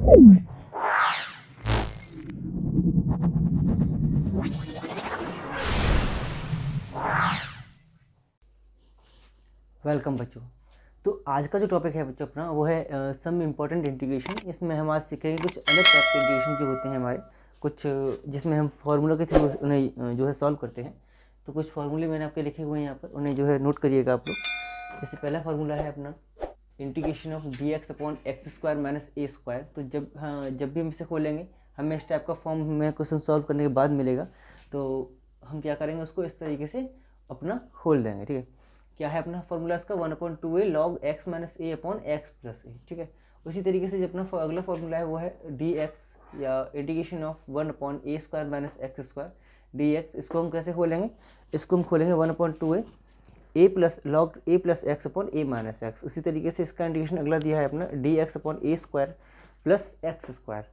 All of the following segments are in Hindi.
वेलकम बच्चों। तो आज का जो टॉपिक है बच्चों अपना वो है सम इम्पॉर्टेंट इंटीग्रेशन। इसमें हम आज सीखेंगे कुछ अलग टाइप के इंटीग्रेशन जो होते हैं हमारे, कुछ जिसमें हम फार्मूला के थ्रू उन्हें जो है सॉल्व करते हैं। तो कुछ फार्मूले मैंने आपके लिखे हुए हैं यहाँ पर, उन्हें जो है नोट करिएगा आप लोग। जैसे पहला फार्मूला है अपना integration of D x upon x square minus a square. तो जब भी हम इसे खोलेंगे हमें इस टाइप का फॉर्म में क्वेश्चन सॉल्व करने के बाद मिलेगा। तो हम क्या करेंगे, उसको इस तरीके से अपना खोल देंगे। ठीक है, क्या है अपना फॉर्मूला इसका 1/2a log x माइनस ए अपॉन एक्स प्लस ए। ठीक है, उसी तरीके से जो अपना अगला फॉर्मूला है वो है डी एक्स या integration of 1/a square minus x square d x. इसको हम कैसे खोलेंगे, इसको हम खोलेंगे 1/2a a plus log a plus x upon a minus x. उसी तरीके से इसका इंटीग्रेशन अगला दिया है अपना d x upon a square plus x square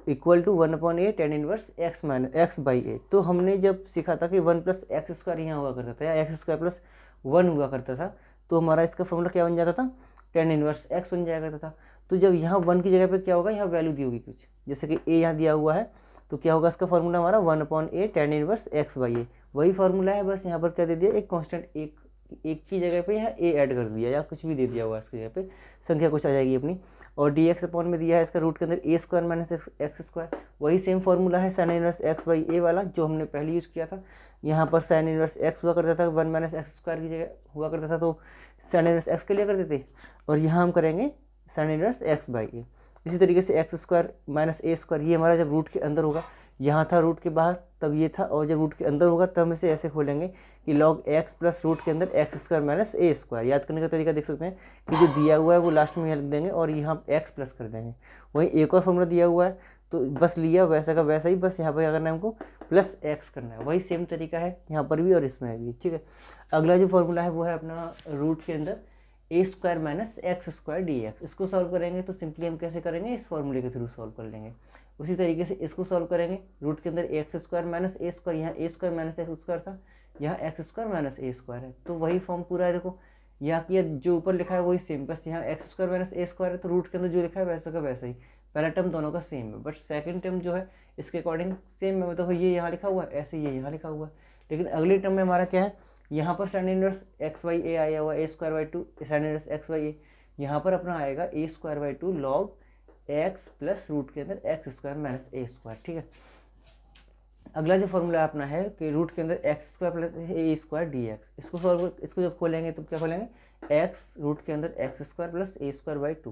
equal to 1/a tan inverse x minus x by a. तो हमने जब सीखा था कि 1 प्लस एक्स स्क्वायर यहाँ हुआ करता था या एक्स स्क्वायर प्लस 1 हुआ करता था, तो हमारा इसका फॉर्मूला क्या बन जाता था, tan इनवर्स एक्स बन जाया करता था। तो जब यहाँ 1 की जगह पे क्या होगा, यहाँ वैल्यू दी होगी कुछ, जैसे कि ए यहाँ दिया हुआ है, तो क्या होगा इसका फॉर्मूला हमारा 1/a tan inverse x by a. वही फार्मूला है, बस यहाँ पर क्या दे दिया, एक कॉन्स्टेंट एक की जगह पे यहाँ ए ऐड कर दिया या कुछ भी दे दिया हुआ इसकी जगह पे, संख्या कुछ आ जाएगी अपनी। और डी एक्स अपॉन में दिया है इसका रूट के अंदर a square minus x square. वही सेम फार्मूला है साइन इनवर्स एक्स बाई ए वाला जो हमने पहले यूज़ किया था। यहाँ पर साइन इनवर्स एक्स हुआ करता था, 1 माइनस एक्स स्क्वायर की जगह हुआ करता था, तो साइन इनवर्स एक्स के लिए करते थे। और यहाँ हम करेंगे साइन इनवर्स एक्स बाई ए। इसी तरीके से x square minus a square, ये हमारा जब रूट के अंदर होगा, यहाँ था रूट के बाहर तब ये था, और जब रूट के अंदर होगा तब हम इसे ऐसे खोलेंगे कि लॉग एक्स प्लस रूट के अंदर x square minus a square. याद करने का तरीका देख सकते हैं कि जो दिया हुआ है वो लास्ट में यहाँ लिख देंगे और यहाँ एक्स प्लस कर देंगे। वहीं एक और फॉर्मूला दिया हुआ है, तो बस लिया वैसा का वैसा ही, बस यहाँ पर क्या करना है हमको, प्लस एक्स करना है। वही सेम तरीका है यहाँ पर भी और इसमें भी। ठीक है, अगला जो फॉर्मूला है वो है अपना रूट के अंदर a square minus x square d x. इसको सॉल्व करेंगे तो सिंपली हम कैसे करेंगे, इस फॉर्मूले के थ्रू सॉल्व कर लेंगे। उसी तरीके से इसको सॉल्व करेंगे, रूट के अंदर x square minus a square, यहाँ ए स्क्वायर माइनस एक्स स्क्वायर था, यहाँ x square minus a square है, तो वही फॉर्म पूरा है। देखो यहाँ की जो ऊपर लिखा है वही सेम, बस यहाँ x square minus a square है, तो रूट के अंदर जो लिखा है वैसा का वैसा ही। पहला टर्म दोनों का सेम है, बट सेकंड टर्म जो है इसके अकॉर्डिंग सेम है। मतलब ये यहाँ लिखा हुआ है ऐसे, ये यहाँ लिखा हुआ है, लेकिन अगले टर्म में हमारा क्या है, यहाँ पर sine inverse x by a आया हुआ, a square by 2 sine inverse x by a. यहाँ पर अपना आएगा a square by 2 log x plus root के अंदर x square minus a square. ठीक है, अगला जो फॉर्मूला अपना है कि रूट के अंदर x square plus a square d x. इसको जब खोलेंगे तो क्या खोलेंगे, एक्स रूट के अंदर x square plus a square by 2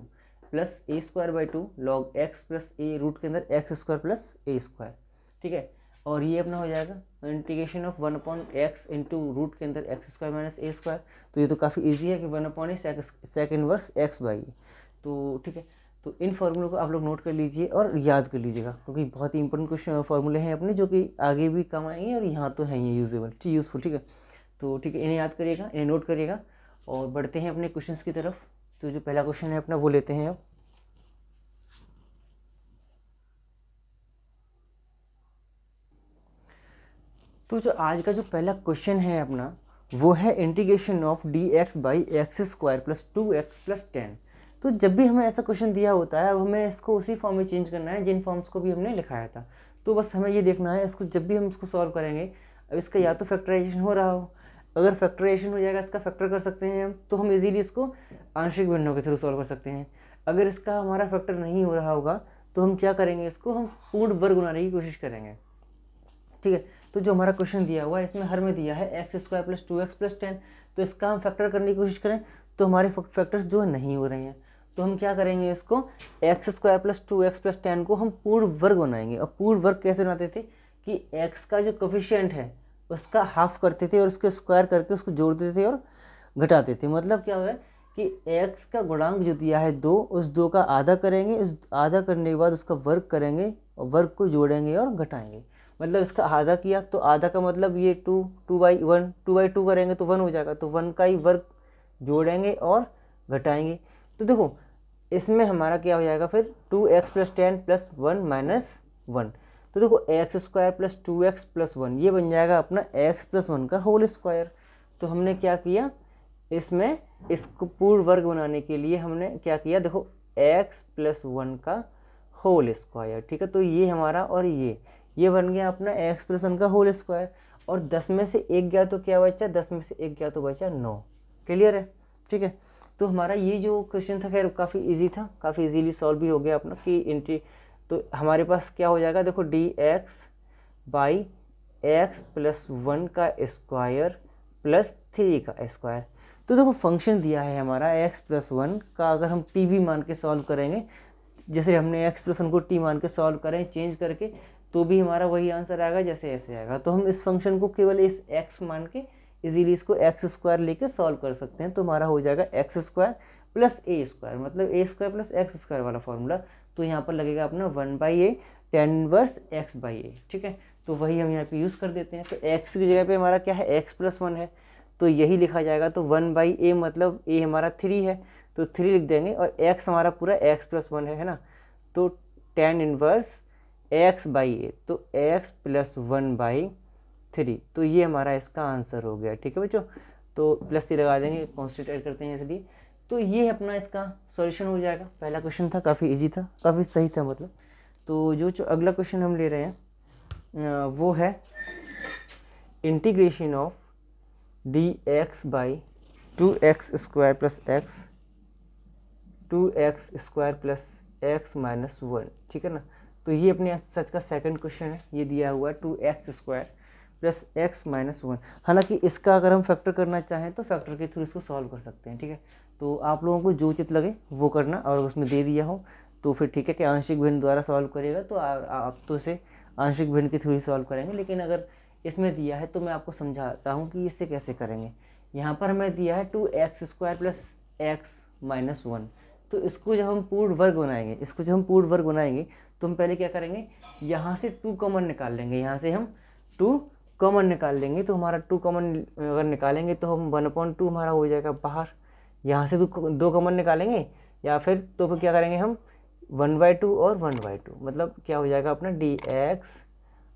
plus a square by 2 log x plus a root के अंदर x square plus a square. ठीक है, और ये अपना हो जाएगा integration of 1/x into root के अंदर x square minus a square. तो ये तो काफ़ी इजी है कि 1/a sec inverse x by. तो ठीक है, तो इन फार्मूलों को आप लोग नोट कर लीजिए और याद कर लीजिएगा, क्योंकि बहुत ही इंपॉर्टेंट कुछ फार्मूले हैं अपने जो कि आगे भी काम आएंगे और यहाँ तो हैं ये यूजेबल, ठीक यूज़फुल। ठीक है, तो ठीक है, इन्हें याद करिएगा, इन्हें नोट करिएगा और बढ़ते हैं अपने क्वेश्चंस की तरफ। तो जो पहला क्वेश्चन है अपना वो लेते हैं अब। तो जो आज का जो पहला क्वेश्चन है अपना वो है integration of D x by x square plus 2x plus 10। तो जब भी हमें ऐसा क्वेश्चन दिया होता है, अब हमें इसको उसी फॉर्म में चेंज करना है जिन फॉर्म्स को भी हमने लिखाया था। तो बस हमें ये देखना है, इसको जब भी हम इसको सॉल्व करेंगे, अब इसका या तो फैक्टराइजेशन हो रहा हो, अगर फैक्टराइजेशन हो जाएगा इसका फैक्टर कर सकते हैं हम, तो हम इजीली इसको आंशिक भिन्नों के थ्रू सॉल्व कर सकते हैं। अगर इसका हमारा फैक्टर नहीं हो रहा होगा तो हम क्या करेंगे, इसको हम पूर्ण वर्ग बनाने की कोशिश करेंगे। ठीक है, तो जो हमारा क्वेश्चन दिया हुआ है इसमें हर में दिया है x square plus 2x plus 10, तो इसका हम फैक्टर करने की कोशिश करें तो हमारे फैक्टर्स जो है नहीं हो रहे हैं, तो हम क्या करेंगे, इसको x square plus 2x plus 10 को हम पूर्ण वर्ग बनाएंगे। और पूर्ण वर्ग कैसे बनाते थे कि x का जो कोफिशिएंट है उसका हाफ करते थे और उसके स्क्वायर करके उसको जोड़ देते थे और घटाते थे। मतलब क्या हुआ कि x का गुणांक जो दिया है 2, उस 2 का आधा करेंगे, उस आधा करने के बाद उसका वर्ग करेंगे और वर्ग को जोड़ेंगे और घटाएंगे। मतलब इसका आधा किया तो आधा का मतलब ये 2/1 2/2 करेंगे तो 1 हो जाएगा, तो 1 का ही वर्ग जोड़ेंगे और घटाएंगे। तो देखो इसमें हमारा क्या हो जाएगा फिर 2x प्लस 10 प्लस 1 माइनस 1। तो देखो x square plus 2x plus 1 ये बन जाएगा अपना x प्लस 1 का होल स्क्वायर। तो हमने क्या किया, इसमें इसको पूर्ण वर्ग बनाने के लिए हमने क्या किया, देखो x प्लस 1 का होल स्क्वायर। ठीक है, तो ये हमारा और ये बन गया अपना एक्स प्लस 1 का होल स्क्वायर। और 10 में से 1 गया तो क्या बचा, 10 में से 1 गया तो बचा 9। क्लियर है? ठीक है, तो हमारा ये जो क्वेश्चन था खैर काफ़ी इजी था, काफ़ी इजीली सॉल्व भी हो गया अपना कि इंट्री। तो हमारे पास क्या हो जाएगा, देखो D x by x plus 1 का स्क्वायर प्लस 3 का स्क्वायर। तो देखो फंक्शन दिया है हमारा एक्स प्लस 1 का, अगर हम टी भी मान के सॉल्व करेंगे, जैसे हमने एक्स प्लस 1 को टी मान के सॉल्व करें चेंज करके, तो भी हमारा वही आंसर आएगा जैसे ऐसे आएगा। तो हम इस फंक्शन को केवल इस एक्स मान के इजीली इसको एक्स स्क्वायर लेके सॉल्व कर सकते हैं। तो हमारा हो जाएगा x square plus a square, मतलब a square plus x square वाला फॉर्मूला। तो यहाँ पर लगेगा अपना 1/a tan inverse x by a. ठीक है, तो वही हम यहाँ पे यूज़ कर देते हैं। तो एक्स की जगह पे हमारा क्या है, एक्स प्लस 1 है, तो यही लिखा जाएगा। तो 1/a मतलब a हमारा 3 है, तो 3 लिख देंगे, और x हमारा पूरा x प्लस 1 है ना, तो tan inverse x by a, तो x प्लस 1/3। तो ये हमारा इसका आंसर हो गया। ठीक है बच्चों, तो प्लस सी लगा देंगे, कॉन्स्टेंट ऐड करते हैं इसलिए। तो ये अपना इसका सॉल्यूशन हो जाएगा। पहला क्वेश्चन था, काफ़ी इजी था, काफ़ी सही था मतलब। तो जो अगला क्वेश्चन हम ले रहे हैं वो है integration of D x by 2x square plus x 2x square plus x minus 1। ठीक है ना, तो ये अपने एक्सरसाइज का सेकंड क्वेश्चन है। ये दिया हुआ है 2x square plus x minus 1। हालांकि इसका अगर हम फैक्टर करना चाहें तो फैक्टर के थ्रू इसको सॉल्व कर सकते हैं। ठीक है, तो आप लोगों को जो उचित लगे वो करना, और उसमें दे दिया हो तो फिर ठीक है कि आंशिक भिन्न द्वारा सॉल्व करिएगा, तो आप तो इसे आंशिक भिन्न के थ्रू ही सॉल्व करेंगे। लेकिन अगर इसमें दिया है तो मैं आपको समझाता हूँ कि इससे कैसे करेंगे। यहाँ पर हमें दिया है 2x square plus x minus 1। तो इसको जब हम पूर्ण वर्ग बनाएंगे, तो हम पहले क्या करेंगे, यहाँ से 2 कॉमन निकाल लेंगे। यहाँ से हम 2 कॉमन निकाल लेंगे, तो हमारा 2 कॉमन अगर निकालेंगे तो हम 1/2 हमारा हो जाएगा बाहर। यहाँ से 2 कॉमन निकालेंगे, या फिर तो फिर क्या करेंगे हम 1/2 और 1/2, मतलब क्या हो जाएगा अपना डी एक्स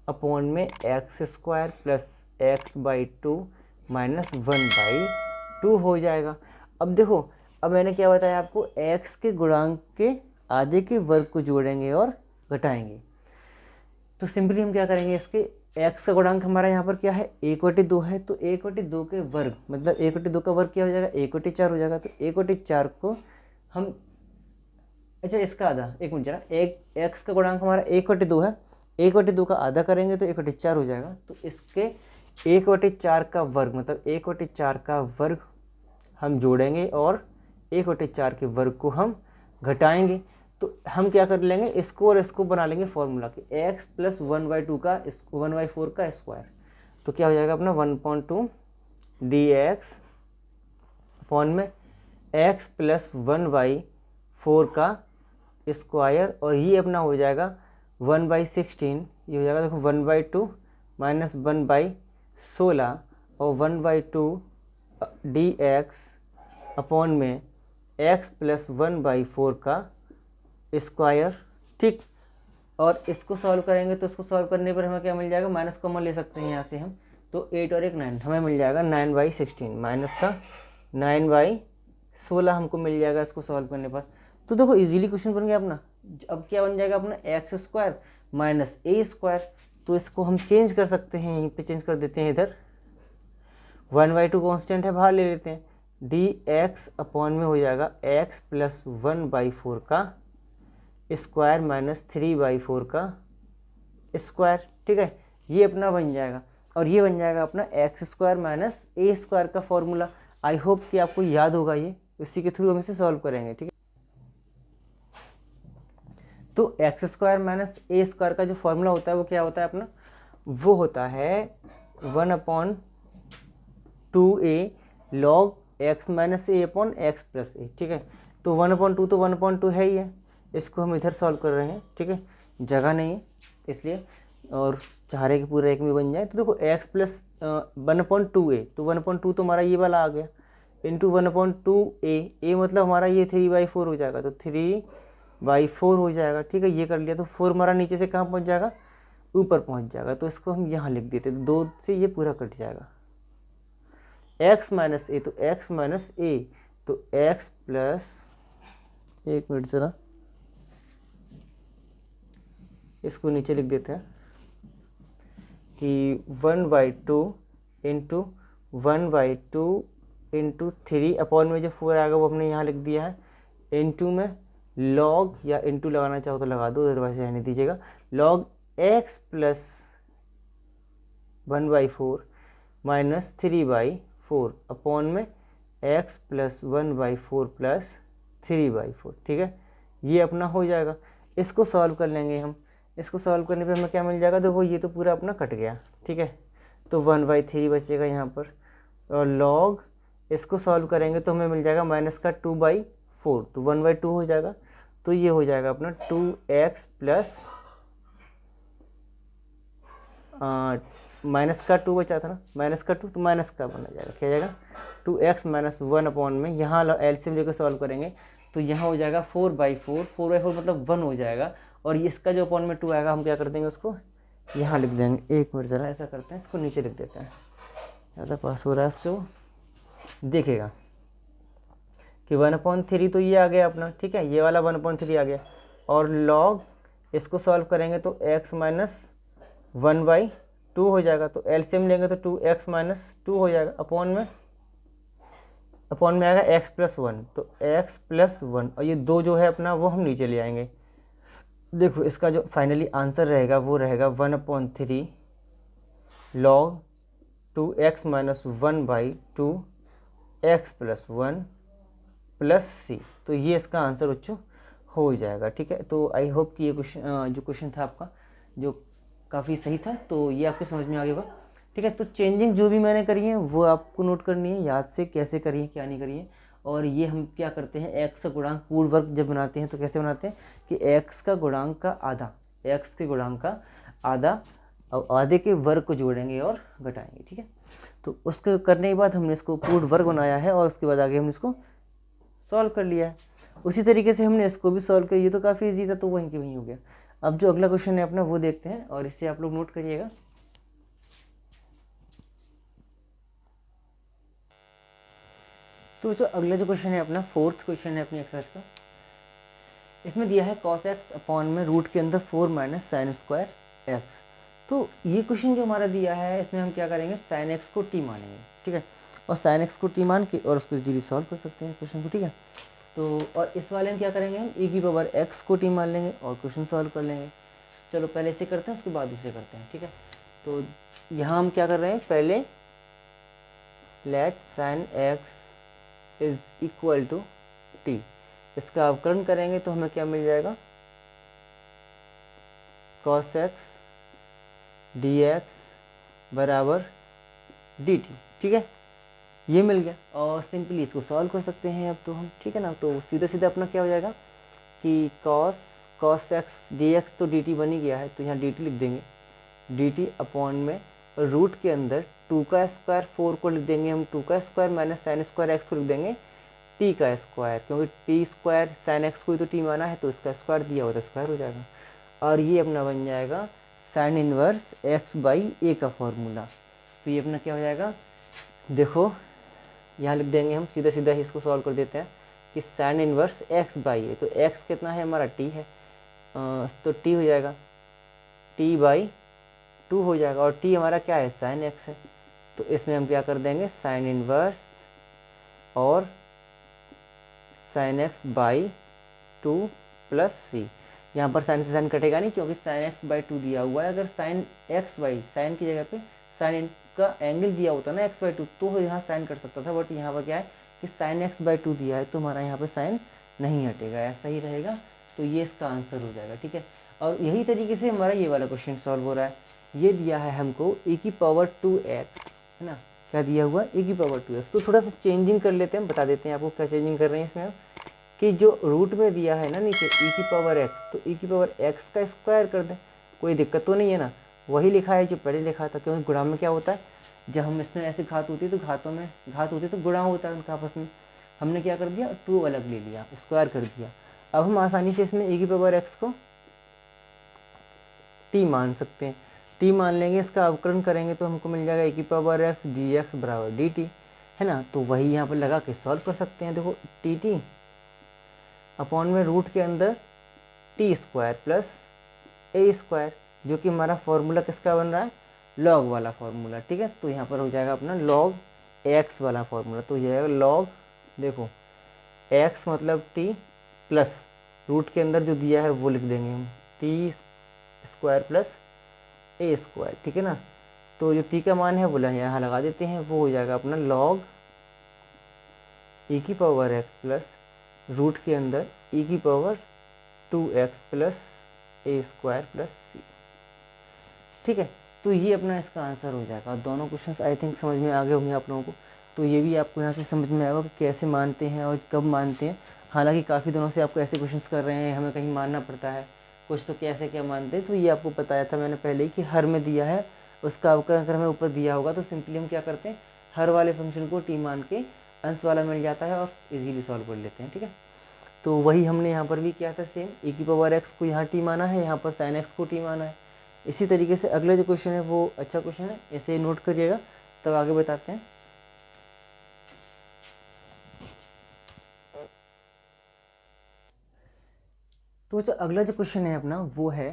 अपॉन में x square plus x by 2 minus 1/2 हो जाएगा। अब देखो, अब मैंने क्या बताया आपको, x के गुणांक के आधे के वर्ग को जोड़ेंगे और घटाएंगे। तो सिंपली हम क्या करेंगे, इसके x का गुणांक हमारा यहाँ पर क्या है, 1/2 है, तो 1/2 के वर्ग मतलब 1/2 का वर्ग क्या हो जाएगा, 1/4 हो जाएगा। तो 1/4 को हम, अच्छा इसका आधा, एक मिनट जरा, x का गुणांक हमारा 1/2 है, 1/2 का आधा करेंगे तो 1/4 हो जाएगा। तो इसके 1/4 का वर्ग मतलब 1/4 का वर्ग हम जोड़ेंगे और 1/4 के वर्ग को हम घटाएंगे। तो हम क्या कर लेंगे, इसको और इसको बना लेंगे फॉर्मूला कि x प्लस 1/2 का 1/4 का स्क्वायर। तो क्या हो जाएगा अपना 1/2 डी एक्स अपॉन में x प्लस 1/4 का स्क्वायर, और ये अपना हो जाएगा 1/16। ये हो जाएगा देखो 1/2 माइनस 1/16 और 1/2 डी एक्स अपॉन में x प्लस 1/4 का स्क्वायर। ठीक, और इसको सॉल्व करेंगे तो इसको सॉल्व करने पर हमें क्या मिल जाएगा, माइनस कॉमन ले सकते हैं यहाँ से हम, तो 8 और 1 9 हमें मिल जाएगा 9/16 माइनस का 9/16 हमको मिल जाएगा इसको सॉल्व करने पर। तो देखो इजीली क्वेश्चन बन गया अपना। अब क्या बन जाएगा अपना x square minus a square. तो इसको हम चेंज कर सकते हैं, यहीं पे चेंज कर देते हैं, इधर 1/2 कॉन्स्टेंट है, बाहर ले लेते हैं, डी एक्स अपॉन में हो जाएगा x प्लस 1/4 का स्क्वायर माइनस 3/4 का स्क्वायर। ठीक है, ये अपना बन जाएगा, और ये बन जाएगा अपना x square minus a square का फॉर्मूला। आई होप कि आपको याद होगा, ये उसी के थ्रू हम इसे सॉल्व करेंगे। ठीक है, तो x square minus a square का जो फॉर्मूला होता है वो क्या होता है अपना, वो होता है 1/2a लॉग x माइनस ए अपॉन एक्स प्लस ए। ठीक है, तो 1/2 तो 1/2 है ही है, इसको हम इधर सॉल्व कर रहे हैं। ठीक है, जगह नहीं है इसलिए, और चाह रहे कि पूरा एक में बन जाए। तो देखो x प्लस 1/2a, तो 1/2 तो हमारा ये वाला आ गया, इंटू 1/2a, a मतलब हमारा ये 3/4 हो जाएगा, तो 3/4 हो जाएगा। ठीक है, ये कर लिया, तो 4 हमारा नीचे से कहाँ पहुँच जाएगा, ऊपर पहुँच जाएगा, तो इसको हम यहाँ लिख देते, तो 2 से ये पूरा कट जाएगा। x माइनस ए, तो x माइनस ए, तो x प्लस, एक मिनट जरा, इसको नीचे लिख देते हैं कि 1/2 इंटू 1/2 इंटू 3 अपॉन में जो 4 आएगा वो हमने यहाँ लिख दिया है, इंटू में लॉग, या इंटू लगाना चाहो तो लगा दो, अदरवाइज रहने दीजिएगा, log x plus 1/4 minus 3/4 upon में x प्लस 1/4 प्लस 3/4। ठीक है, ये अपना हो जाएगा। इसको सॉल्व कर लेंगे हम। इसको सॉल्व करने पे हमें क्या मिल जाएगा, देखो ये तो पूरा अपना कट गया। ठीक है, तो 1/3 बचेगा यहाँ पर, और लॉग इसको सॉल्व करेंगे तो हमें मिल जाएगा माइनस का 2/4, तो 1/2 हो जाएगा। तो ये हो जाएगा अपना 2x प्लस माइनस का 2 बचा था ना, माइनस का 2, तो माइनस का बना जाएगा, क्या जाएगा 2x माइनस 1 अपॉन में, यहाँ एलसीएम लेकर सॉल्व करेंगे तो यहाँ हो जाएगा 4/4, 4/4 मतलब 1 हो जाएगा, और इसका जो अपॉन में 2 आएगा हम क्या कर देंगे उसको यहाँ लिख देंगे। एक मिनट ज़रा ऐसा करते हैं, इसको नीचे लिख देते हैं, ज़्यादा पास हो रहा है उसको, देखेगा कि 1/3 तो ये आ गया अपना। ठीक है, ये वाला 1/3 आ गया, और लॉग इसको सॉल्व करेंगे तो x माइनस 1/2 हो जाएगा, तो एलसीएम लेंगे तो 2x माइनस 2 हो जाएगा, अपॉन में आएगा x प्लस 1, तो x प्लस 1, और ये 2 जो है अपना वो हम नीचे ले आएंगे। देखो इसका जो फाइनली आंसर रहेगा वो रहेगा 1/3 log 2x minus 1/2 x plus 1 plus c, तो ये इसका आंसर बच्चों हो जाएगा। ठीक है, तो आई होप कि ये क्वेश्चन जो क्वेश्चन था आपका जो काफ़ी सही था, तो ये आपके समझ में आ गया होगा। ठीक है, तो चेंजिंग जो भी मैंने करी है वो आपको नोट करनी है, याद से कैसे करी है क्या नहीं करी है। और ये हम क्या करते हैं, एक्स का गुणांक पूर्ण वर्ग जब बनाते हैं तो कैसे बनाते हैं कि एक्स का गुणांक का आधा, एक्स के गुणांक का आधा और आधे के वर्ग को जोड़ेंगे और घटाएंगे। ठीक है, तो उसको करने के बाद हमने इसको पूर्ण वर्ग बनाया है, और उसके बाद आगे हमने इसको सॉल्व कर लिया है। उसी तरीके से हमने इसको भी सॉल्व किया, ये तो काफ़ी ईजी था, तो वहीं के वहीं हो गया। अब जो अगला क्वेश्चन है अपना वो देखते हैं, और इसे आप लोग नोट करिएगा। तो जो अगला जो क्वेश्चन है अपना फोर्थ क्वेश्चन है अपनी एक्सरसाइज का, इसमें दिया है cos x अपॉन में रूट के अंदर 4 माइनस साइन स्क्वायर एक्स। तो ये क्वेश्चन जो हमारा दिया है इसमें हम क्या करेंगे, साइन एक्स को टी मानेंगे। ठीक है, और साइन एक्स को टी मान के और उसको इजीली सॉल्व कर सकते हैं क्वेश्चन को। ठीक है, तो और इस वाले में क्या करेंगे, हम e की पावर x को टी मान लेंगे और क्वेश्चन सॉल्व कर लेंगे। चलो पहले इसे करते हैं, उसके बाद इसे करते हैं। ठीक है, तो यहाँ हम क्या कर रहे हैं, पहले let sine x is equal to t, इसका अवकलन करेंगे तो हमें क्या मिल जाएगा, cos x dx बराबर dt। ठीक है, ये मिल गया, और सिंपली इसको सॉल्व कर सकते हैं अब तो हम। ठीक है ना, तो सीधा सीधा अपना क्या हो जाएगा कि cos x dx तो dt बन ही गया है, तो यहाँ dt लिख देंगे, dt अपॉन में रूट के अंदर 2 का स्क्वायर 4 को लिख देंगे हम, 2 का square minus sine square x को लिख देंगे t का स्क्वायर, क्योंकि टी स्क्वायर साइन एक्स को ही तो टी माना है, तो इसका स्क्वायर दिया हुआ तो स्क्वायर हो जाएगा, और ये अपना बन जाएगा साइन इनवर्स x/a का फॉर्मूला। तो ये अपना क्या हो जाएगा, देखो यहाँ लिख देंगे हम, सीधा सीधा ही इसको सॉल्व कर देते हैं कि साइन इनवर्स x/a, तो x कितना है हमारा t है, तो t हो जाएगा t/2 हो जाएगा, और t हमारा क्या है, साइन x है, तो इसमें हम क्या कर देंगे, साइन इनवर्स और साइन x/2 प्लस सी। यहाँ पर साइन से साइन कटेगा नहीं, क्योंकि साइन x/2 दिया हुआ है। अगर साइन साइन की जगह पे साइन का एंगल दिया होता ना x/2, तो यहाँ साइन कर सकता था, बट यहाँ पर क्या है कि साइन x/2 दिया है, तो हमारा यहाँ पे साइन नहीं हटेगा, ऐसा ही रहेगा, तो ये इसका आंसर हो जाएगा। ठीक है, और यही तरीके से हमारा ये वाला क्वेश्चन सॉल्व हो रहा है। ये दिया है हमको e की पावर 2x, है ना, क्या दिया हुआ e की पावर 2x। तो थोड़ा सा चेंजिंग कर लेते हैं, बता देते हैं आपको क्या चेंजिंग कर रहे हैं इसमें, कि जो रूट में दिया है ना नीचे e की पावर x, तो e की पावर x का स्क्वायर कर दें, कोई दिक्कत तो नहीं है ना, वही लिखा है जो पहले लिखा था, क्योंकि गुणा में क्या होता है, जब हम इसमें ऐसे घात होती है तो घात होती है तो गुणा होता है उनका आपस में, हमने क्या कर दिया 2 अलग ले लिया, स्क्वायर कर दिया। अब हम आसानी से इसमें e की पावर x को t मान सकते हैं, t मान लेंगे, इसका अवकलन करेंगे तो हमको मिल जाएगा e की पावर x dx बराबर dt, है ना, तो वही यहाँ पर लगा के सॉल्व कर सकते हैं। देखो dt अपॉन में रूट के अंदर T square plus a square, जो कि हमारा फॉर्मूला किसका बन रहा है, लॉग वाला फॉर्मूला, ठीक है। तो यहाँ पर हो जाएगा अपना लॉग एक्स वाला फॉर्मूला, तो ये जाएगा लॉग, देखो एक्स मतलब टी प्लस रूट के अंदर जो दिया है वो लिख देंगे हम, T square plus a square, ठीक है ना। तो जो टी का मान है वो यहाँ लगा देते हैं, वो हो जाएगा अपना लॉग ई की पावर एक्स प्लस रूट के अंदर ई की power 2x plus a square plus c, ठीक है। तो ये अपना इसका आंसर हो जाएगा। और दोनों क्वेश्चंस आई थिंक समझ में आ गए होंगे आप लोगों को। तो ये भी आपको यहाँ से समझ में आएगा कि कैसे मानते हैं और कब मानते हैं। हालांकि काफ़ी दिनों से आपको ऐसे क्वेश्चंस कर रहे हैं, हमें कहीं मानना पड़ता है कुछ, तो कैसे क्या मानते हैं, तो ये आपको बताया था मैंने पहले ही कि हर में दिया है, उसका अवकलन अगर हमें ऊपर दिया होगा तो सिंपली हम क्या करते हैं, हर वाले फंक्शन को टी मान के अंश वाला मिल जाता है और इजीली सॉल्व कर लेते हैं, ठीक है। तो वही हमने यहाँ पर भी किया था सेम, e की पावर एक्स को यहाँ टी माना है, यहाँ पर साइन एक्स को टी माना है। इसी तरीके से अगला जो क्वेश्चन है वो अच्छा क्वेश्चन है, ऐसे नोट करिएगा, तब आगे बताते हैं। तो जो अगला जो क्वेश्चन है अपना वो है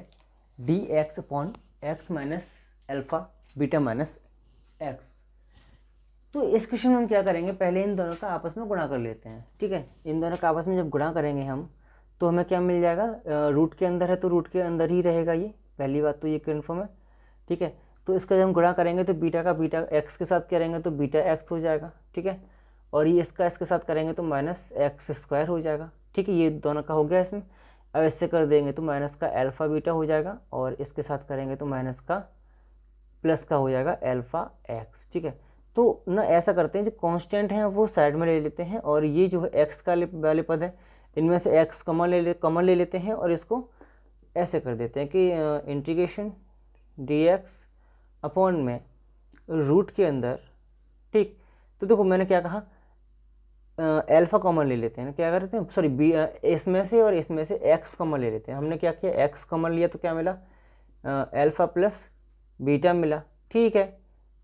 d x upon x minus alpha beta minus x. तो इस क्वेश्चन में हम क्या करेंगे, पहले इन दोनों का आपस में गुणा कर लेते हैं, ठीक है। इन दोनों का आपस में जब गुणा करेंगे हम, तो हमें क्या मिल जाएगा, रूट के अंदर है तो रूट के अंदर ही रहेगा, ये पहली बात तो ये कन्फर्म है, ठीक है। तो इसका जब हम गुणा करेंगे तो बीटा का बीटा एक्स के साथ करेंगे तो बीटा एक्स हो जाएगा, ठीक है। और ये इसका इसके साथ करेंगे तो माइनस एक्स स्क्वायर हो जाएगा, ठीक है। ये दोनों का हो गया इसमें। अब इससे कर देंगे तो माइनस का एल्फा बीटा हो जाएगा, और इसके साथ करेंगे तो माइनस का प्लस का हो जाएगा एल्फा एक्स, ठीक है। तो ना ऐसा करते हैं, जो कांस्टेंट हैं वो साइड में ले लेते हैं, और ये जो है एक्स का वाले पद है इनमें से एक्स कॉमन ले लेते हैं, और इसको ऐसे कर देते हैं कि इंटीग्रेशन डी एक्स अपॉन में रूट के अंदर, ठीक। तो देखो मैंने क्या कहा, एल्फा कॉमन ले लेते हैं, क्या करते हैं, सॉरी बी, इसमें से और इसमें से एक्स कॉमन ले लेते हैं। हमने क्या किया, एक्स कॉमन लिया तो क्या मिला, एल्फा प्लस बीटा मिला, ठीक है।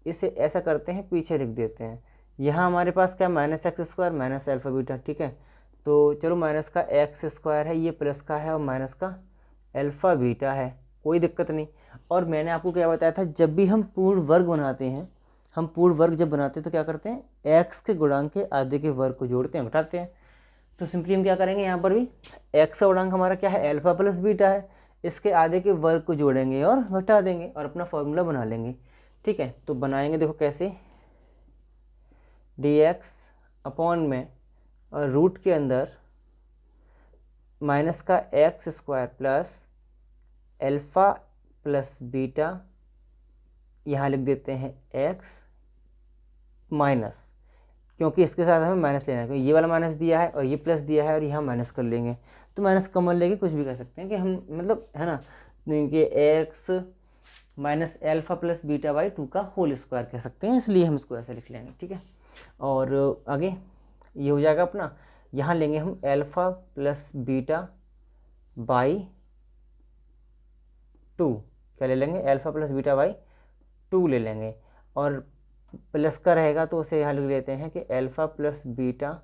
इसे ऐसा करते हैं, पीछे लिख देते हैं। यहाँ हमारे पास क्या, minus x square minus alpha beta, ठीक है। तो चलो माइनस का एक्स स्क्वायर है, ये प्लस का है, और माइनस का एल्फा बीटा है, कोई दिक्कत नहीं। और मैंने आपको क्या बताया था, जब भी हम पूर्ण वर्ग बनाते हैं, हम पूर्ण वर्ग जब बनाते हैं तो क्या करते हैं, एक्स के गुणांक के आधे के वर्ग को जोड़ते हैं, घटाते हैं। तो सिंपली हम क्या करेंगे, यहाँ पर भी एक्स का गुणांक हमारा क्या है, एल्फा प्लस बीटा है, इसके आधे के वर्ग को जोड़ेंगे और घटा देंगे और अपना फॉर्मूला बना लेंगे, ठीक है। तो बनाएंगे, देखो कैसे, डी एक्स अपॉन में और रूट के अंदर माइनस का x square plus alpha plus beta, यहाँ लिख देते हैं एक्स माइनस, क्योंकि इसके साथ हमें माइनस लेना है, क्योंकि ये वाला माइनस दिया है और ये प्लस दिया है, और यहाँ माइनस कर लेंगे। तो माइनस कॉमन लेके कुछ भी कर सकते हैं कि हम, मतलब है ना, कि x minus alpha plus beta by 2 का होल स्क्वायर कह सकते हैं, इसलिए हम इसको ऐसे लिख लेंगे, ठीक है। और आगे ये हो जाएगा अपना, यहाँ लेंगे हम एल्फा प्लस बीटा बाई 2, क्या ले लेंगे, एल्फा प्लस बीटा बाई 2 ले लेंगे, और प्लस का रहेगा तो उसे यहाँ लिख देते हैं कि alpha plus beta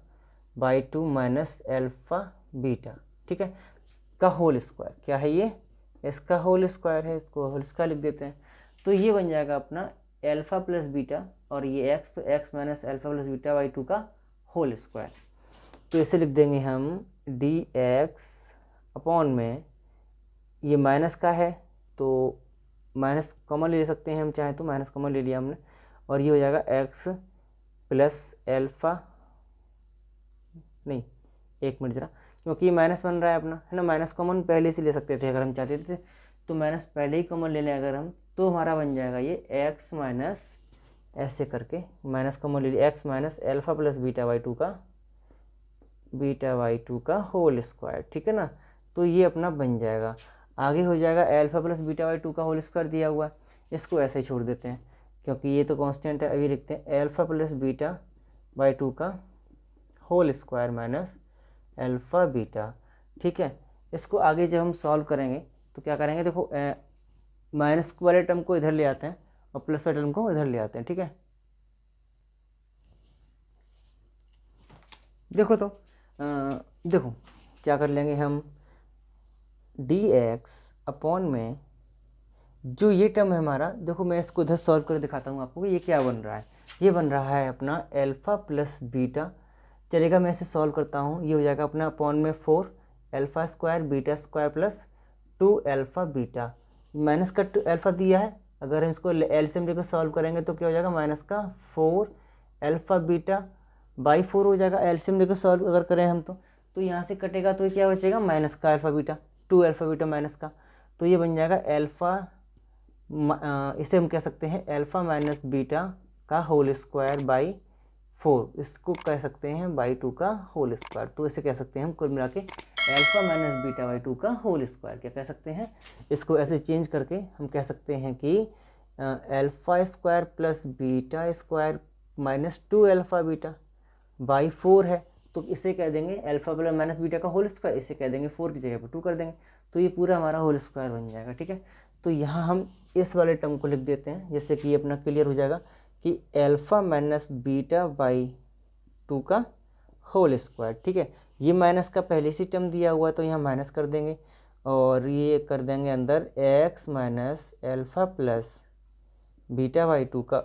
by 2 minus alpha beta, ठीक है, का होल स्क्वायर, क्या है ये, इसका होल स्क्वायर है, इसको होल स्क्वायर लिख देते हैं। तो ये बन जाएगा अपना एल्फा प्लस बीटा, और ये एक्स, तो x minus alpha plus beta by 2 का होल स्क्वायर। तो इसे लिख देंगे हम डी एक्स अपॉन में, ये माइनस का है तो माइनस कॉमन ले सकते हैं हम चाहे तो, माइनस कॉमन ले लिया हमने, और ये हो जाएगा एक्स प्लस एल्फा, नहीं एक मिनट जरा, क्योंकि ये माइनस बन रहा है अपना, है ना, माइनस कॉमन पहले से ले सकते थे अगर हम चाहते थे, तो माइनस पहले ही कॉमन ले लें अगर हम, तो हमारा बन जाएगा ये एक्स माइनस, ऐसे करके माइनस कॉमन ले लिया, x minus alpha plus beta by 2 का होल स्क्वायर, ठीक है ना। तो ये अपना बन जाएगा। आगे हो जाएगा एल्फा प्लस बीटा बाई 2 का होल स्क्वायर दिया हुआ है, इसको ऐसे ही छोड़ देते हैं क्योंकि ये तो कांस्टेंट है। अभी लिखते हैं एल्फा प्लस बीटा बाई 2 का whole square minus alpha beta, ठीक है। इसको आगे जब हम सॉल्व करेंगे तो क्या करेंगे, देखो माइनस वाले टर्म को इधर ले आते हैं और प्लस वाले टर्म को इधर ले आते हैं, ठीक है। देखो तो देखो क्या कर लेंगे हम, डी एक्स अपॉन में जो ये टर्म है हमारा, देखो मैं इसको इधर सॉल्व कर दिखाता हूँ आपको ये क्या बन रहा है। ये बन रहा है अपना अल्फ़ा प्लस बीटा, चलेगा मैं इसे सॉल्व करता हूँ। ये हो जाएगा अपना अपॉन में 4 alpha square beta square plus 2 alpha beta, minus का 2 अल्फ़ा दिया है, अगर हम इसको एलसीएम लेकर सॉल्व करेंगे तो क्या हो जाएगा माइनस का 4 अल्फ़ा बीटा बाई 4 हो जाएगा। एलसीएम लेकर सॉल्व अगर करें हम तो यहाँ से कटेगा तो क्या बचेगा माइनस का alpha beta, 2 alpha beta minus का, तो ये बन जाएगा अल्फ़ा, इसे हम कह सकते हैं अल्फ़ा माइनस बीटा का होल स्क्वायर बाई 4, इसको कह सकते हैं बाई 2 का होल स्क्वायर। तो इसे कह सकते हैं हम कुल मिला के अल्फ़ा माइनस बीटा बाई 2 का होल स्क्वायर क्या कह सकते हैं। इसको ऐसे चेंज करके हम कह सकते हैं कि alpha square plus beta square minus 2 alpha beta by 4 है, तो इसे कह देंगे अल्फ़ा प्लस माइनस बीटा का होल स्क्वायर, इसे कह देंगे 4 की जगह पर 2 कर देंगे, तो ये पूरा हमारा होल स्क्वायर बन जाएगा। ठीक है, तो यहाँ हम इस वाले टर्म को लिख देते हैं जिससे कि ये अपना क्लियर हो जाएगा कि अल्फ़ा माइनस बीटा बाई 2 का होल स्क्वायर। ठीक है, ये माइनस का पहले से टर्म दिया हुआ है तो यहाँ माइनस कर देंगे और ये कर देंगे अंदर x minus alpha plus beta by 2 का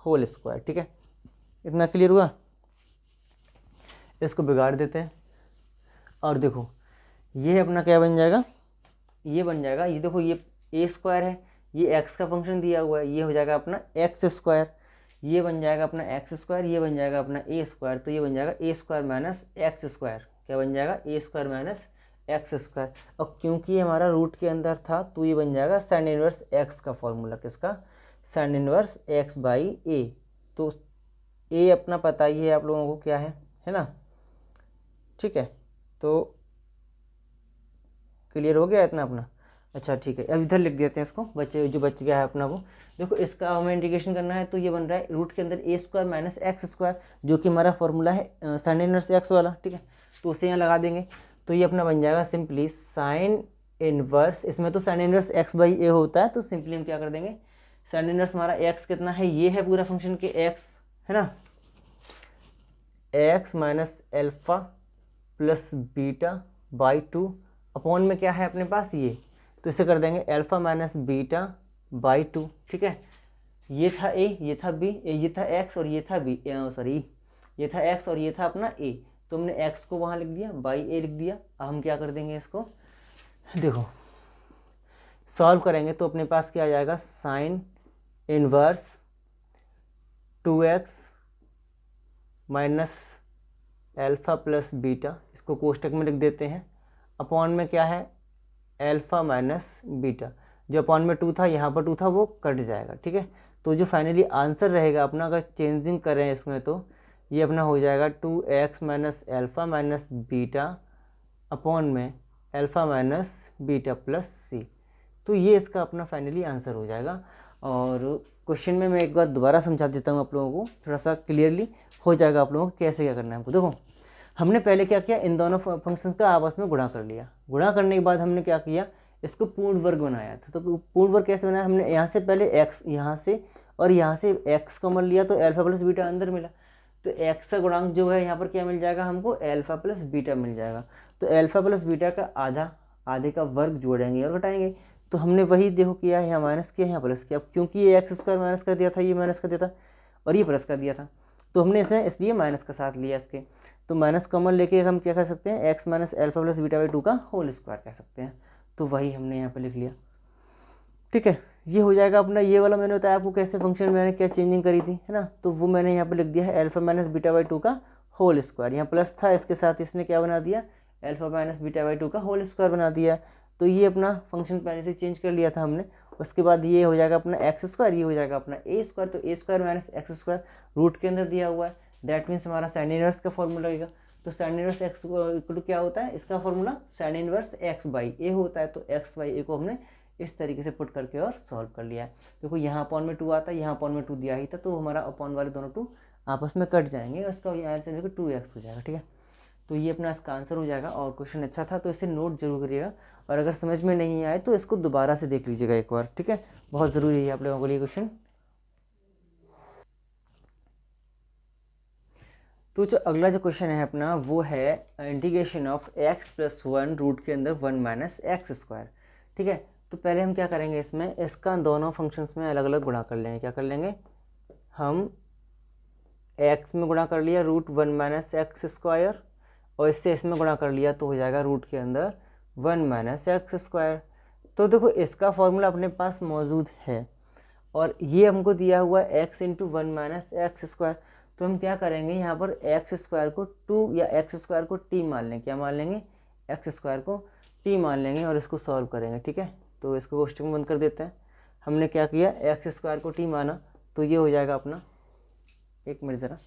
होल स्क्वायर। ठीक है, इतना क्लियर हुआ। इसको बिगाड़ देते हैं और देखो ये अपना क्या बन जाएगा, ये बन जाएगा, ये देखो ये ए स्क्वायर है, ये एक्स का फंक्शन दिया हुआ है, ये हो जाएगा अपना एक्स स्क्वायर, ये बन जाएगा अपना एक्स स्क्वायर, ये बन जाएगा अपना ए स्क्वायर, तो ये बन जाएगा ए स्क्वायर माइनस एक्स स्क्वायर, क्या बन जाएगा ए स्क्वायर माइनस एक्स स्क्वायर। और क्योंकि ये हमारा रूट के अंदर था तो ये बन जाएगा साइन इनवर्स एक्स का फॉर्मूला, किसका, sign inverse x by a. तो ए अपना पता ही है आप लोगों को क्या है ना। ठीक है, तो क्लियर हो गया इतना अपना। अच्छा ठीक है, अब इधर लिख देते हैं इसको, बच्चे जो बच गया है अपना वो, देखो इसका हमें इंटीग्रेशन करना है तो ये बन रहा है रूट के अंदर a square minus x square, जो कि हमारा फॉर्मूला है साइन इनवर्स एक्स वाला। ठीक है, तो उसे यहाँ लगा देंगे तो ये अपना बन जाएगा सिंपली साइन इनवर्स, इसमें तो sign inverse x by a होता है, तो सिंपली हम क्या कर देंगे, साइन इनवर्स हमारा एक्स कितना है, ये है पूरा फंक्शन के एक्स है ना, x minus alpha plus beta by 2 upon में क्या है अपने पास ये, तो इसे कर देंगे अल्फ़ा माइनस बीटा बाई 2। ठीक है, ये था ए, ये था बी, ये था एक्स और ये था बी, सॉरी ये था एक्स और ये था अपना ए, तो हमने एक्स को वहाँ लिख दिया, बाई ए लिख दिया। अब हम क्या कर देंगे इसको, देखो सॉल्व करेंगे तो अपने पास क्या आ जाएगा, sine inverse 2x minus alpha plus beta, इसको कोष्टक में लिख देते हैं, अपॉन में क्या है एल्फ़ा माइनस बीटा, जो अपॉन में 2 था यहाँ पर 2 था वो कट जाएगा। ठीक है, तो जो फाइनली आंसर रहेगा अपना, अगर चेंजिंग करें इसमें तो ये अपना हो जाएगा 2x minus alpha minus beta upon में alpha minus beta plus c, तो ये इसका अपना फाइनली आंसर हो जाएगा। और क्वेश्चन में मैं एक बार दोबारा समझा देता हूँ आप लोगों को, थोड़ा सा क्लियरली हो जाएगा आप लोगों को कैसे क्या करना है हमको। देखो हमने पहले क्या किया, इन दोनों फंक्शंस का आपस में गुणा कर लिया, गुणा करने के बाद हमने क्या किया, इसको पूर्ण वर्ग बनाया था। तो पूर्ण वर्ग कैसे बनाया, हमने यहाँ से पहले x यहाँ से और यहाँ से x कॉमन लिया तो अल्फ़ा प्लस बीटा अंदर मिला, तो x का गुणांक जो है यहाँ पर क्या मिल जाएगा हमको, अल्फ़ा प्लस बीटा मिल जाएगा। तो अल्फ़ा प्लस बीटा का आधा, आधे का वर्ग जोड़ेंगे और घटाएंगे, तो हमने वही देखो किया है, यहाँ माइनस किया यहाँ प्लस किया, क्योंकि ये एक्स स्क्वायर माइनस कर दिया था, ये माइनस कर दिया था और ये प्लस कर दिया था, तो हमने इसमें इसलिए माइनस का साथ लिया इसके, तो माइनस कॉमन लेके हम क्या कर सकते हैं, x minus alpha plus beta by 2 का होल स्क्वायर कह सकते हैं, तो वही हमने यहाँ पे लिख लिया। ठीक है, ये हो जाएगा अपना, ये वाला मैंने बताया आपको कैसे फंक्शन मैंने क्या चेंजिंग करी थी है ना, तो वो मैंने यहाँ पे लिख दिया है एल्फा माइनस बीटा बाई 2 का होल स्क्वायर, यहाँ प्लस था इसके साथ इसने क्या बना दिया, एल्फा माइनस बीटा बाई 2 का होल स्क्वायर बना दिया। तो ये अपना फंक्शन पहले से चेंज कर लिया था हमने, उसके बाद ये हो जाएगा अपना एक्स स्क्वायर, ये हो जाएगा अपना ए स्क्वायर, तो a square minus x square root के अंदर दिया हुआ है, दैट मीन्स हमारा साइन इनवर्स का फॉर्मूला लगेगा। तो साइन इनवर्स एक्स इक्वल क्या होता है, इसका formula sine inverse x by a होता है, तो एक्स बाई ए को हमने इस तरीके से पुट करके और सॉल्व कर लिया है। देखो यहाँ अपॉन में 2 आता है, यहाँ अपॉन में 2 दिया ही था, तो हमारा अपॉन वाले दोनों 2 आपस में कट जाएंगे और इसका यहाँ से 2x हो जाएगा। ठीक है, तो ये अपना इसका आंसर हो जाएगा। और क्वेश्चन अच्छा था तो इसे नोट जरूर करिएगा, और अगर समझ में नहीं आए तो इसको दोबारा से देख लीजिएगा एक बार। ठीक है, बहुत ज़रूरी है आप लोगों के लिए क्वेश्चन। तो जो अगला जो क्वेश्चन है अपना वो है integration of x plus 1 root के अंदर 1 माइनस एक्स स्क्वायर। ठीक है, तो पहले हम क्या करेंगे, इसमें इसका दोनों फंक्शंस में अलग अलग गुणा कर लेंगे। क्या कर लेंगे हम, x में गुणा कर लिया रूट 1 माइनस एक्स स्क्वायर, और इससे इसमें गुणा कर लिया तो हो जाएगा रूट के अंदर 1 माइनस एक्स स्क्वायर। तो देखो इसका फॉर्मूला अपने पास मौजूद है और ये हमको दिया हुआ है x into 1 minus x square. तो हम क्या करेंगे, यहाँ पर एक्स स्क्वायर को 2 या एक्स स्क्वायर को t मान लेंगे। क्या मान लेंगे, एक्स स्क्वायर को t मान लेंगे और इसको सॉल्व करेंगे। ठीक है, तो इसको क्वेश्चन बंद कर देते हैं। हमने क्या किया, एक्स स्क्वायर को t माना, तो ये हो जाएगा अपना, एक मिनट ज़रा,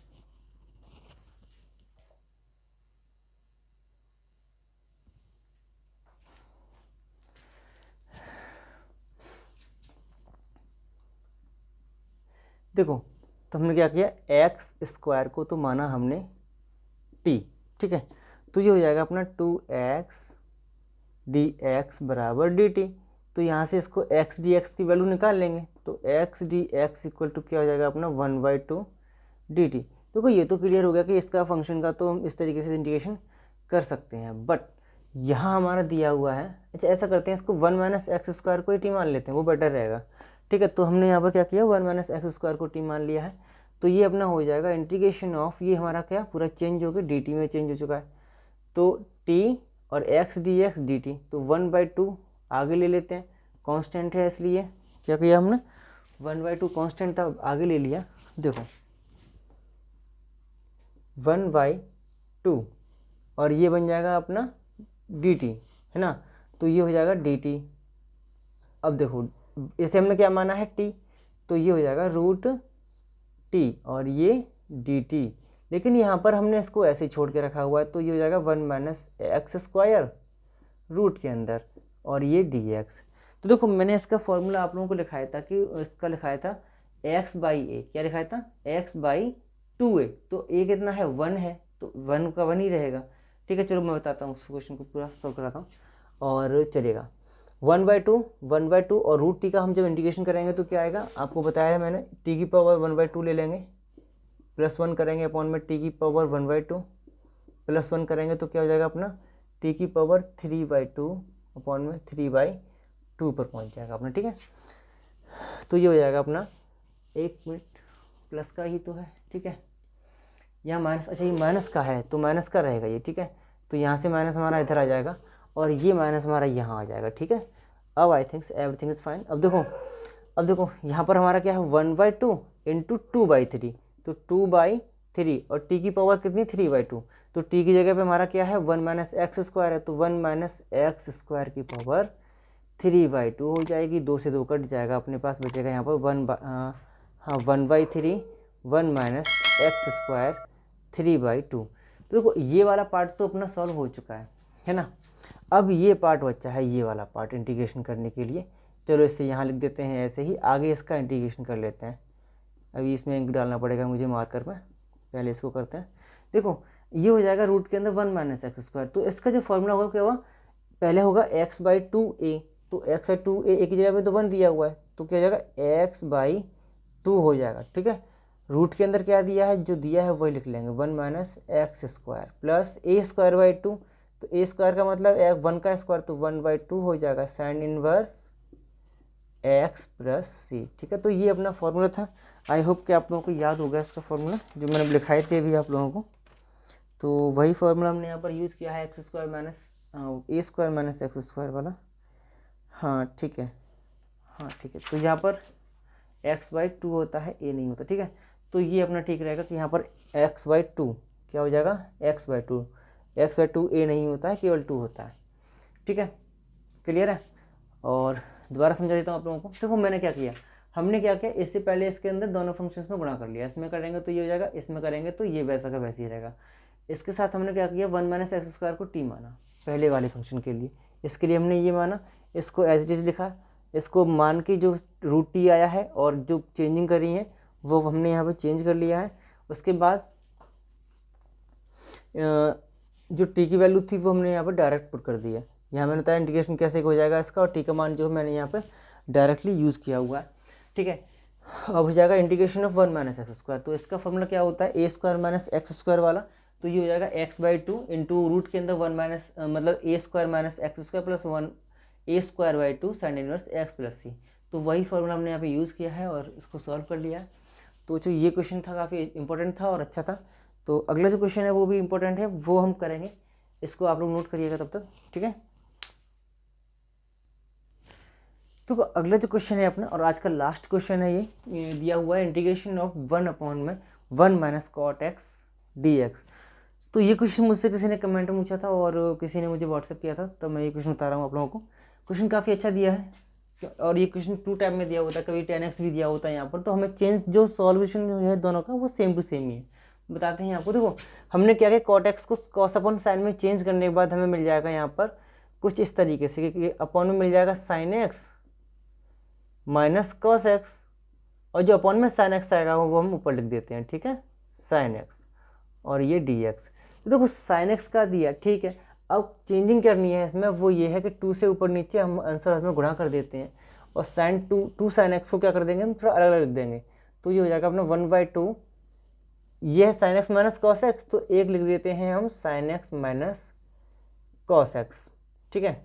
देखो तो हमने क्या किया, एक्स स्क्वायर को तो माना हमने t। ठीक है, तो ये हो जाएगा अपना 2x dx बराबर dt। तो यहाँ से इसको x dx की वैल्यू निकाल लेंगे, तो x dx इक्वल टू क्या हो जाएगा अपना 1/2 dt। देखो ये तो क्लियर हो गया कि इसका फंक्शन का तो हम इस तरीके से इंटीग्रेशन कर सकते हैं, बट यहाँ हमारा दिया हुआ है, अच्छा ऐसा करते हैं, इसको 1 माइनस एक्स स्क्वायर को ही t मान लेते हैं, वो बेटर रहेगा। ठीक है, तो हमने यहाँ पर क्या किया, 1 माइनस एक्स स्क्वायर को t मान लिया है। तो ये अपना हो जाएगा इंटीग्रेशन ऑफ, ये हमारा क्या पूरा चेंज हो गया, dt में चेंज हो चुका है, तो t और x dx dt, तो 1/2 आगे ले लेते हैं, कांस्टेंट है इसलिए क्या किया हमने, 1/2 कांस्टेंट था, आगे ले लिया। देखो 1/2 और ये बन जाएगा अपना dt, है ना, तो ये हो जाएगा dt। अब देखो इसे हमने क्या माना है t, तो ये हो जाएगा रूट t और ये dt, लेकिन यहाँ पर हमने इसको ऐसे छोड़ के रखा हुआ है, तो ये हो जाएगा 1 माइनस एक्स स्क्वायर रूट के अंदर और ये dx। तो देखो मैंने इसका फॉर्मूला आप लोगों को लिखाया था कि इसका लिखाया था x/a, क्या लिखाया था, x/2a, तो a कितना है, 1 है, तो 1 का 1 ही रहेगा। ठीक है, चलो मैं बताता हूँ, उस क्वेश्चन को पूरा सॉल्व कराता हूँ और चलेगा। 1/2 और रूट t का हम जब इंटीग्रेशन करेंगे तो क्या आएगा, आपको बताया है मैंने, t की पावर 1/2 ले लेंगे, प्लस 1 करेंगे अपॉन में t की पावर 1/2, प्लस 1 करेंगे तो क्या हो जाएगा अपना t की पावर 3/2 अपॉन में 3/2 पर पहुंच जाएगा अपना। ठीक है, तो ये हो जाएगा अपना, एक मिनट, प्लस का ही तो है। ठीक है, यहाँ माइनस, अच्छा ये माइनस का है तो माइनस का रहेगा ये। ठीक है, तो यहाँ से माइनस हमारा इधर आ जाएगा और ये माइनस हमारा यहाँ आ जाएगा। ठीक है, अब आई थिंक्स एवरीथिंग इज़ फाइन। अब देखो यहाँ पर हमारा क्या है, 1/2 इंटू 2/3, तो 2/3 और t की पावर कितनी, 3/2, तो t की जगह पे हमारा क्या है, 1 माइनस एक्स स्क्वायर है, तो 1 माइनस एक्स स्क्वायर की पावर 3/2 हो जाएगी। 2 से 2 कट जाएगा, अपने पास बचेगा यहाँ पर 1/3 1 माइनस एक्स स्क्वायर 3/2। तो देखो ये वाला पार्ट तो अपना सॉल्व हो चुका है ना। अब ये पार्ट बचा है, ये वाला पार्ट इंटीग्रेशन करने के लिए, चलो इसे यहाँ लिख देते हैं ऐसे ही, आगे इसका इंटीग्रेशन कर लेते हैं। अभी इसमें इंक डालना पड़ेगा मुझे मार्कर में, पहले इसको करते हैं। देखो ये हो जाएगा रूट के अंदर 1 माइनस एक्स स्क्वायर, तो इसका जो फॉर्मूला होगा क्या हुआ, पहले होगा x/2a, तो x/2a एक ही जगह पे तो 1 दिया हुआ है, तो क्या हो जाएगा x/2 हो जाएगा। ठीक है, रूट के अंदर क्या दिया है, जो दिया है वही लिख लेंगे, 1 minus x square plus a²/2, तो a स्क्वायर का मतलब 1 का स्क्वायर, तो 1/2 हो जाएगा sign inverse x plus c. ठीक है, तो ये अपना फॉर्मूला था। आई होप कि आप लोगों को याद होगा इसका फॉर्मूला, जो मैंने लिखाए थे अभी आप लोगों को, तो वही फॉर्मूला हमने यहाँ पर यूज़ किया है, x² minus a² minus x square वाला। हाँ ठीक है, हाँ ठीक है, तो यहाँ पर x/2 होता है, a नहीं होता। ठीक है, तो ये अपना ठीक रहेगा कि यहाँ पर x/2 क्या हो जाएगा, x/2 a नहीं होता है, केवल 2 होता है। ठीक है, क्लियर है। और दोबारा समझा देता हूँ आप लोगों को। देखो मैंने क्या किया, हमने क्या किया, इससे पहले इसके अंदर दोनों फंक्शंस में गुणा कर लिया, इसमें करेंगे तो ये हो जाएगा, इसमें करेंगे तो ये वैसा का वैसे ही रहेगा। इसके साथ हमने क्या किया, 1 माइनस एक्स स्क्वायर को t माना पहले वाले फंक्शन के लिए, इसके लिए हमने ये माना, इसको एज इट इज लिखा, इसको मान के जो रूट t आया है और जो चेंजिंग करी है वो हमने यहाँ पर चेंज कर लिया है। उसके बाद जो t की वैल्यू थी वो हमने यहाँ पर डायरेक्ट पुट कर दिया। यहाँ मैंने बताया इंटीग्रेशन कैसे हो जाएगा इसका, और t का मान जो मैंने यहाँ पर डायरेक्टली यूज़ किया हुआ है। ठीक है, अब हो जाएगा integration of 1 minus x square. तो इसका फॉर्मूला क्या होता है, ए स्क्वायर माइनस एक्स स्क्वायर वाला। तो ये हो जाएगा x/2 इंटू रूट के अंदर 1 माइनस मतलब a square minus x square plus 1 a²/2 sine inverse x plus c. तो वही फॉर्मूला हमने यहाँ पे यूज़ किया है और इसको सॉल्व कर लिया है। तो जो ये क्वेश्चन था काफ़ी इंपॉर्टेंट था और अच्छा था। तो अगला जो क्वेश्चन है वो भी इंपॉर्टेंट है, वो हम करेंगे। इसको आप लोग नोट करिएगा तब तक, ठीक है। तो अगला जो क्वेश्चन है अपना और आज का लास्ट क्वेश्चन है, ये दिया हुआ है integration of 1/1 minus cot x d x. तो ये क्वेश्चन मुझसे किसी ने कमेंट में पूछा था और किसी ने मुझे व्हाट्सएप किया था, तो मैं ये क्वेश्चन बता रहा हूँ आप लोगों को। क्वेश्चन काफ़ी अच्छा दिया है और ये क्वेश्चन 2 टाइप में दिया होता है, कभी 10x भी दिया होता है यहाँ पर। तो हमें चेंज जो सॉल्यूशन है दोनों का वो सेम टू सेम ही है, बताते हैं आपको। देखो हमने क्या किया, कॉट एक्स को कॉस अपॉन साइन में चेंज करने के बाद हमें मिल जाएगा यहाँ पर कुछ इस तरीके से कि अपॉन में मिल जाएगा sign x minus cos x, और जो अपॉन में साइन एक्स आएगा वो हम ऊपर लिख देते हैं, ठीक है, साइन एक्स, और ये डी एक्स। तो देखो साइन एक्स का दिया, ठीक है। अब चेंजिंग करनी है इसमें, वो ये है कि 2 से ऊपर नीचे हम आंसर इसमें गुणा कर देते हैं और साइन 2 साइन एक्स को क्या कर देंगे हम थोड़ा अलग अलग लिख देंगे। तो ये हो जाएगा अपना 1/2, ये है sign x minus cos x, तो एक लिख देते हैं हम sign x minus cos x, ठीक है,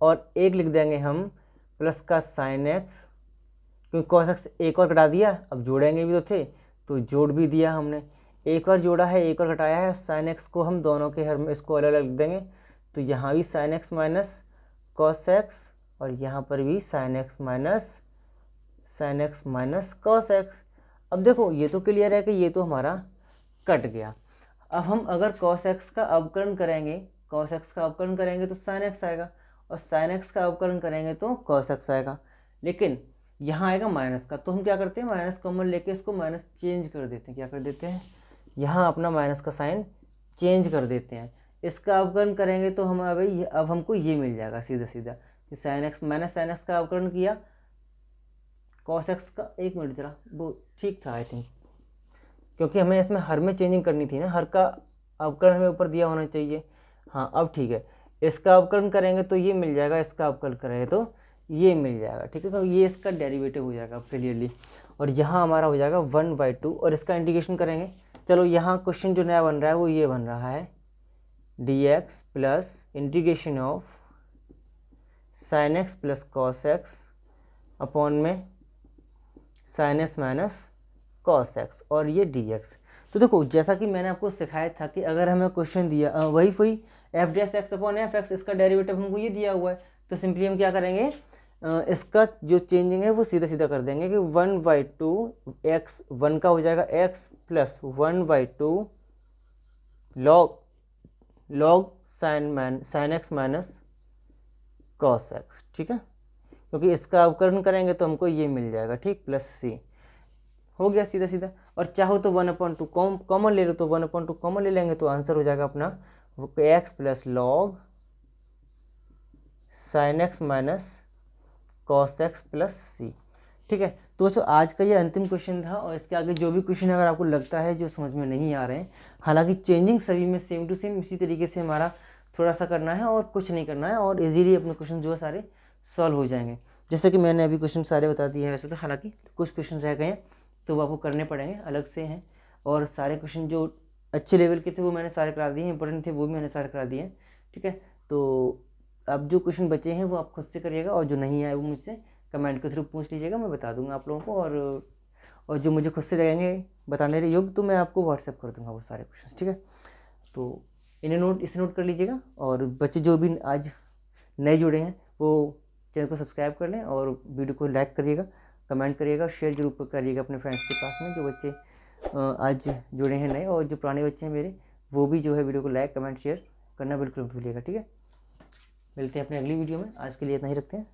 और एक लिख देंगे हम प्लस का साइन एक्स, क्योंकि कॉस एक्स एक और घटा दिया, अब जोड़ेंगे भी तो थे तो जोड़ भी दिया हमने, एक और जोड़ा है एक और घटाया है। साइन एक्स को हम दोनों के हर में इसको अलग अलग लिख देंगे, तो यहाँ भी sign x minus cos x और यहाँ पर भी sign x minus cos x. अब देखो ये तो क्लियर है कि ये तो हमारा कट गया। अब हम अगर कॉस एक्स का अवकलन करेंगे, कॉस एक्स का अवकलन करेंगे तो साइन एक्स आएगा, और साइन एक्स का अवकलन करेंगे तो कॉस एक्स आएगा। लेकिन यहाँ आएगा माइनस का, तो हम क्या करते हैं माइनस कॉमन लेके इसको माइनस चेंज कर देते हैं। क्या कर देते हैं, यहाँ अपना माइनस का साइन चेंज कर देते हैं। इसका अवकलन करेंगे तो हम अब हमको ये मिल जाएगा सीधा सीधा कि sign x minus sine x का अवकलन किया कॉस एक्स का, एक मिनट जरा, वो ठीक था आई थिंक, क्योंकि हमें इसमें हर में चेंजिंग करनी थी ना, हर का अवकलन हमें ऊपर दिया होना चाहिए। हाँ अब ठीक है, इसका अवकलन करेंगे तो ये मिल जाएगा, इसका अवकलन करेंगे तो ये मिल जाएगा, ठीक है। तो ये इसका डेरिवेटिव हो जाएगा क्लियरली, और यहाँ हमारा हो जाएगा 1/2, और इसका इंटीग्रेशन करेंगे। चलो यहाँ क्वेश्चन जो नया बन रहा है वो ये बन रहा है dx plus integration of sine x plus cos x upon में sine x minus cos x और ये dx। तो देखो जैसा कि मैंने आपको सिखाया था कि अगर हमें क्वेश्चन दिया वही F dash x upon F x, इसका डेरिवेटिव हमको ये दिया हुआ है, तो सिंपली हम क्या करेंगे, इसका जो चेंजिंग है वो सीधा सीधा कर देंगे कि 1/2 एक्स, 1 का हो जाएगा x plus 1/2 log sine x minus cos x, ठीक है, क्योंकि इसका अवकलन करेंगे तो हमको ये मिल जाएगा, ठीक, प्लस सी हो गया सीधा सीधा। और चाहो तो 1/2 कॉमन ले लो, तो 1/2 कॉमन ले लेंगे तो आंसर हो जाएगा अपना x plus log sine x minus cos x plus c, ठीक है। तो बच्चों आज का ये अंतिम क्वेश्चन था, और इसके आगे जो भी क्वेश्चन अगर आपको लगता है जो समझ में नहीं आ रहे हैं, हालांकि चेंजिंग सभी में सेम टू सेम इसी तरीके से हमारा थोड़ा सा करना है और कुछ नहीं करना है, और इजीली अपने क्वेश्चन जो है सारे सॉल्व हो जाएंगे। जैसे कि मैंने अभी क्वेश्चन सारे बता दिए हैं, वैसे तो हालांकि कुछ क्वेश्चन रह गए हैं तो वो आपको करने पड़ेंगे, अलग से हैं, और सारे क्वेश्चन जो अच्छे लेवल के थे वो मैंने सारे करा दिए हैं, इंपॉर्टेंट थे वो भी मैंने सारे करा दिए हैं, ठीक है। तो अब जो क्वेश्चन बचे हैं वो आप खुद से करिएगा, और जो नहीं आए वो मुझसे कमेंट के थ्रू पूछ लीजिएगा, मैं बता दूंगा आप लोगों को, और जो मुझे खुद से लगेंगे बताने के योग्य तो मैं आपको व्हाट्सएप कर दूंगा वो सारे क्वेश्चन, ठीक है। तो इसे नोट कर लीजिएगा, और बच्चे जो भी आज नए जुड़े हैं वो चैनल को सब्सक्राइब कर लें, और वीडियो को लाइक करिएगा, कमेंट करिएगा, शेयर जरूर करिएगा अपने फ्रेंड्स के पास में, जो बच्चे आज जुड़े हैं नए, और जो पुराने बच्चे हैं मेरे वो भी जो है वीडियो को लाइक कमेंट शेयर करना बिल्कुल मत भूलिएगा, ठीक है। मिलते हैं अपने अगली वीडियो में, आज के लिए इतना ही रखते हैं।